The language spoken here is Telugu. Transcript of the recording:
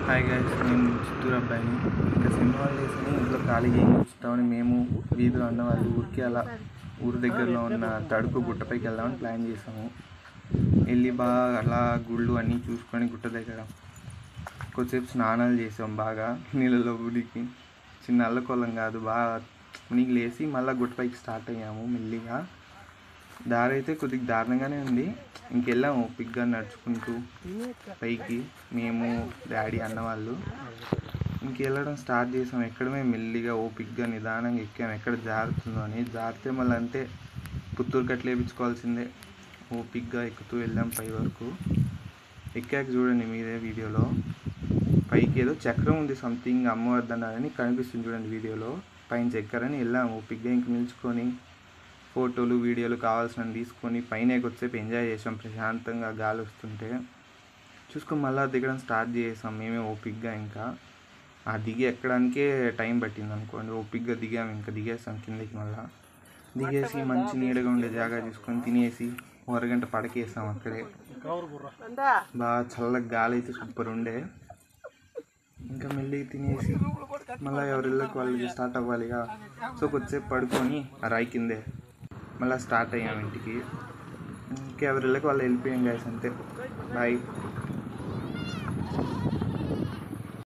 హాయ్ గైస్, నేను చిత్తూరు అబ్బాయిని. ఇంకా సినిమా హాలిడేస్ని ఇంట్లో ఖాళీగా ఏం చూస్తామని మేము వీధిలో ఉన్న వాళ్ళు ఊరికి అలా ఊరు దగ్గరలో ఉన్న తడుపు గుట్టపైకి వెళ్దామని ప్లాన్ చేసాము. వెళ్ళి బాగా అలా గుళ్ళు అన్నీ చూసుకొని గుట్ట దగ్గర కొద్దిసేపు స్నానాలు చేసాం. బాగా నీళ్ళలో ఉడికి చిన్న అల్లకొల్లం కాదు, బాగా మునిగి లేసి మళ్ళీ గుట్టపైకి స్టార్ట్ అయ్యాము. మెల్లిగా దారి అయితే కొద్దిగా దారుణంగానే ఉంది. ఇంకెళ్ళాము పిగ్గా నడుచుకుంటూ పైకి, మేము డాడీ అన్నవాళ్ళు ఇంకెళ్ళడం స్టార్ట్ చేసాం. ఎక్కడమే మెల్లిగా ఓపిగ్గా నిదానంగా ఎక్కాము. ఎక్కడ జారుతుందో అని, జారితే మళ్ళీ అంతే పుత్తూరు కట్లు వేయించుకోవాల్సిందే. ఓపిగ్గా ఎక్కుతూ వెళ్ళాం పై వరకు. ఎక్కాక చూడండి మీరే వీడియోలో, పైకి ఏదో చక్రం ఉంది సంథింగ్ అమ్మవద్దని కనిపిస్తుంది చూడండి వీడియోలో. పైన చక్కెరని వెళ్ళాము ఓపిగ్గా. ఇంక నిల్చుకొని ఫోటోలు వీడియోలు కావాల్సినవి తీసుకొని పైన కొద్దిసేపు ఎంజాయ్ చేసాం ప్రశాంతంగా గాలి వస్తుంటే. చూసుకొని మళ్ళీ దిగడం స్టార్ట్ చేసాం మేమే ఓపిగ్గా. ఇంకా ఆ దిగి ఎక్కడానికే టైం పట్టింది అనుకోండి. ఓపిగ్గా దిగాము. ఇంకా దిగేసాం కిందకి. మళ్ళీ దిగేసి మంచి నీడగా ఉండే జాగా తీసుకొని తినేసి అరగంట పడకేసాం అక్కడే. బాగా చల్లగా గాలి అయితే సూపర్ ఉండే. ఇంకా మెల్లి తినేసి మళ్ళీ ఎవరిళ్ళకి వాళ్ళకి స్టార్ట్ అవ్వాలిగా. సో కొద్దిసేపు పడుకొని ఆ రాయి కిందే మళ్ళీ స్టార్ట్ అయ్యాం ఇంటికి. ఇంకెవరిళ్ళకి వాళ్ళు వెళ్ళిపోయాం గైస్, అంతే. బాయ్.